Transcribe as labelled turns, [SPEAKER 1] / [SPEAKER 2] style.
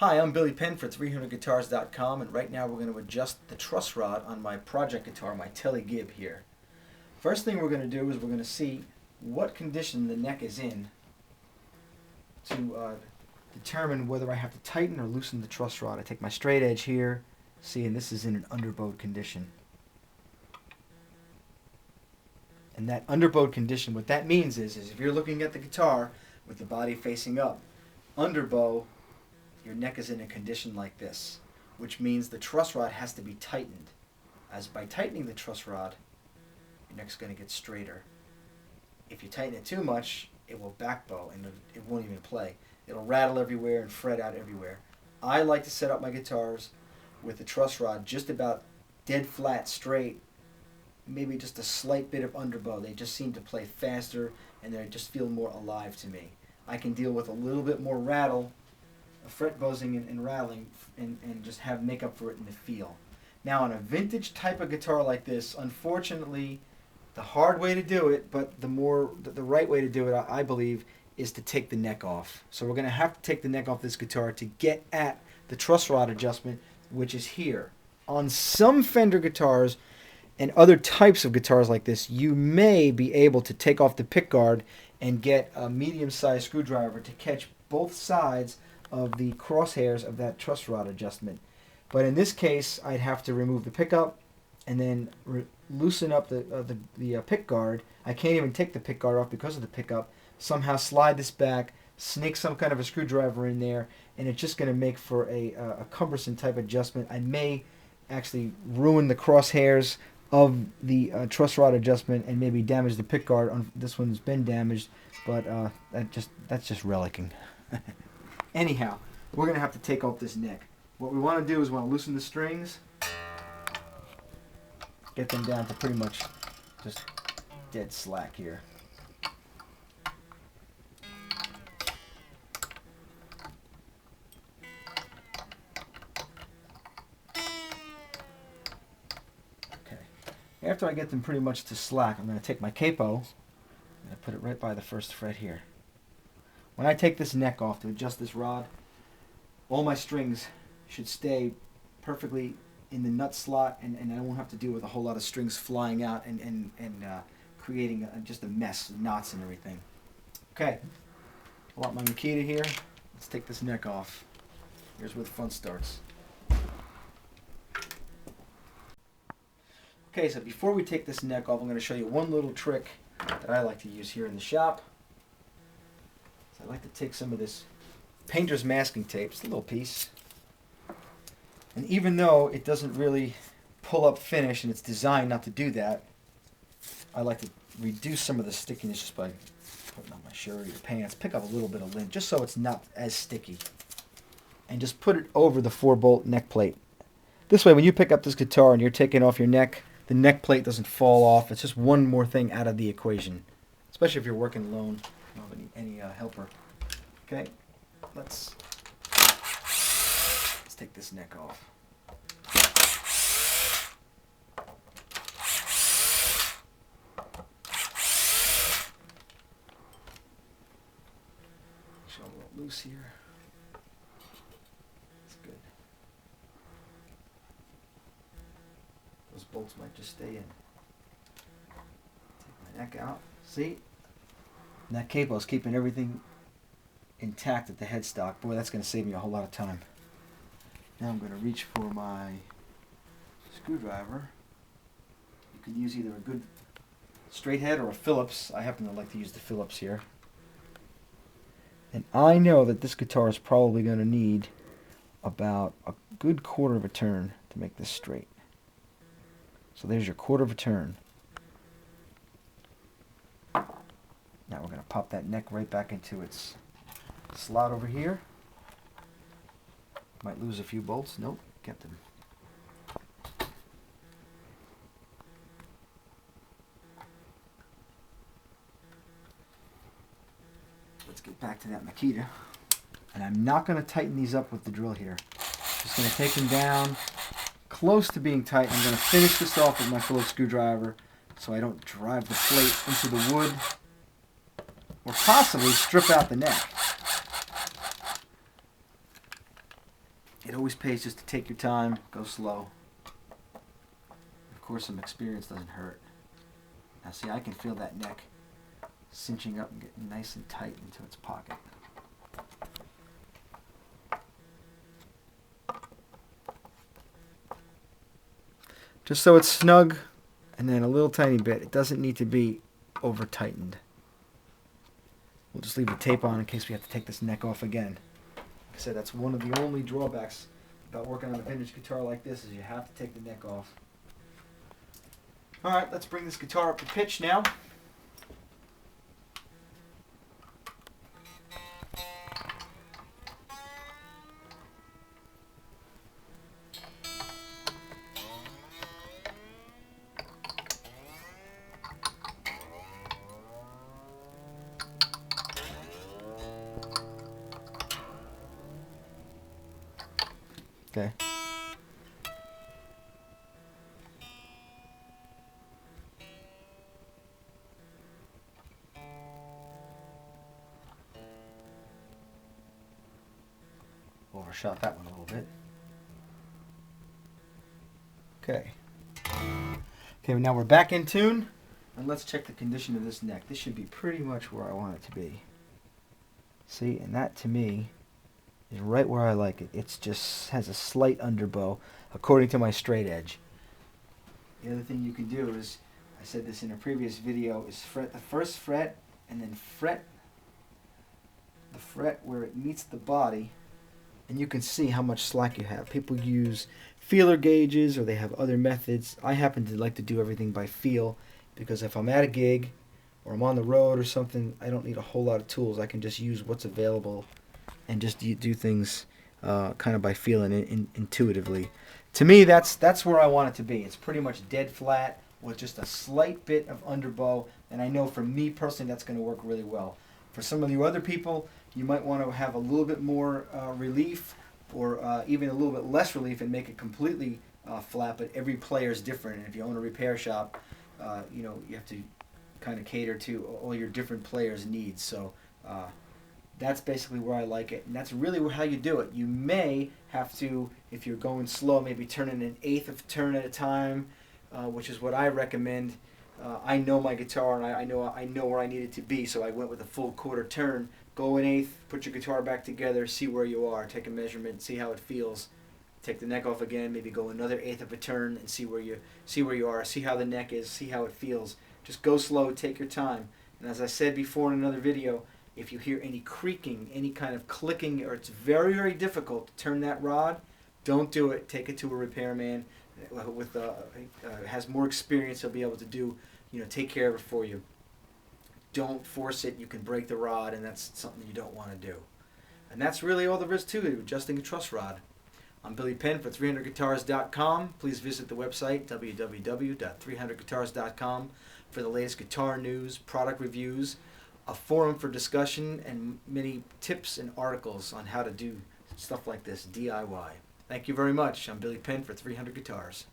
[SPEAKER 1] Hi, I'm Billy Penn for 300guitars.com, and right now we're going to adjust the truss rod on my project guitar, my Tele Gib here. First thing we're going to do is we're going to see what condition the neck is in to determine whether I have to tighten or loosen the truss rod. I take my straight edge here, see, and this is in an underbowed condition. And that underbowed condition, what that means is if you're looking at the guitar with the body facing up, underbow, your neck is in a condition like this, which means the truss rod has to be tightened. As by tightening the truss rod, your neck's going to get straighter. If you tighten it too much, it will backbow and it won't even play. It'll rattle everywhere and fret out everywhere. I like to set up my guitars with the truss rod just about dead flat straight, maybe just a slight bit of underbow. They just seem to play faster and they just feel more alive to me. I can deal with a little bit more rattle, fret buzzing and rattling, and just make up for it in the feel. Now on a vintage type of guitar like this, unfortunately, the hard way to do it, but the right way to do it, I believe, is to take the neck off. So we're going to have to take the neck off this guitar to get at the truss rod adjustment, which is here. On some Fender guitars and other types of guitars like this, you may be able to take off the pickguard and get a medium-sized screwdriver to catch both sides of the crosshairs of that truss rod adjustment. But in this case, I'd have to remove the pickup and then loosen up the pick guard. I can't even take the pick guard off because of the pickup. Somehow slide this back, snake some kind of a screwdriver in there, and it's just going to make for a cumbersome type adjustment. I may actually ruin the crosshairs of the truss rod adjustment and maybe damage the pick guard. This one's been damaged, but that's just relicking. Anyhow, we're going to have to take off this neck. What we want to do is we want to loosen the strings, get them down to pretty much just dead slack here. Okay. After I get them pretty much to slack, I'm going to take my capo and put it right by the first fret here. When I take this neck off to adjust this rod, all my strings should stay perfectly in the nut slot, and I won't have to deal with a whole lot of strings flying out and creating just a mess of knots and everything. Okay, pull out my Makita here. Let's take this neck off. Here's where the fun starts. Okay, so before we take this neck off, I'm going to show you one little trick that I like to use here in the shop. I like to take some of this painter's masking tape, just a little piece, and even though it doesn't really pull up finish and it's designed not to do that, I like to reduce some of the stickiness just by putting on my shirt or your pants, pick up a little bit of lint just so it's not as sticky, and just put it over the 4-bolt neck plate. This way when you pick up this guitar and you're taking off your neck, the neck plate doesn't fall off. It's just one more thing out of the equation, especially if you're working alone. Don't have any helper. Okay, let's take this neck off. Show a little loose here. That's good. Those bolts might just stay in. Take my neck out. See? And that capo is keeping everything intact at the headstock. Boy, that's going to save me a whole lot of time. Now I'm going to reach for my screwdriver. You could use either a good straight head or a Phillips. I happen to like to use the Phillips here. And I know that this guitar is probably going to need about a good quarter of a turn to make this straight. So there's your quarter of a turn. Now we're going to pop that neck right back into its slot over here. Might lose a few bolts. Nope, kept them. Let's get back to that Makita. And I'm not going to tighten these up with the drill here. Just going to take them down close to being tight. I'm going to finish this off with my Phillips screwdriver so I don't drive the plate into the wood or possibly strip out the neck. it always pays just to take your time, go slow. Of course, some experience doesn't hurt. Now see, I can feel that neck cinching up and getting nice and tight into its pocket. Just so it's snug, and then a little tiny bit. It doesn't need to be over tightened. We'll just leave the tape on in case we have to take this neck off again. Like I said, that's one of the only drawbacks about working on a vintage guitar like this is you have to take the neck off. Alright, let's bring this guitar up to pitch now. Okay. Overshot that one a little bit. Okay. Okay, now we're back in tune, and let's check the condition of this neck. This should be pretty much where I want it to be. See, and that to me is right where I like it. It's just has a slight underbow according to my straight edge. The other thing you can do is, I said this in a previous video, is fret the first fret and then fret the fret where it meets the body, and you can see how much slack you have. People use feeler gauges or they have other methods. I happen to like to do everything by feel because if I'm at a gig or I'm on the road or something, I don't need a whole lot of tools. I can just use what's available and just do things kind of by feeling intuitively. To me, that's where I want it to be. It's pretty much dead flat with just a slight bit of underbow, and I know for me personally that's going to work really well. For some of you other people, you might want to have a little bit more relief or even a little bit less relief and make it completely flat, but every player is different, and if you own a repair shop, you know, you have to kind of cater to all your different players' needs. So that's basically where I like it, and that's really how you do it. You may have to, if you're going slow, maybe turn in an eighth of a turn at a time, which is what I recommend. I know my guitar, and I know where I need it to be, so I went with a full quarter turn. Go an eighth, put your guitar back together, see where you are, take a measurement, see how it feels. Take the neck off again, maybe go another eighth of a turn and see where you are, see how the neck is, see how it feels. Just go slow, take your time. And as I said before in another video, if you hear any creaking, any kind of clicking, or it's very, very difficult to turn that rod, don't do it. Take it to a repairman with has more experience. He'll be able to do, take care of it for you. Don't force it. You can break the rod, and that's something you don't want to do. And that's really all there is to it, adjusting a truss rod. I'm Billy Penn for 300guitars.com. Please visit the website, www.300guitars.com, for the latest guitar news, product reviews, a forum for discussion, and many tips and articles on how to do stuff like this DIY. Thank you very much. I'm Billy Penn for 300 Guitars.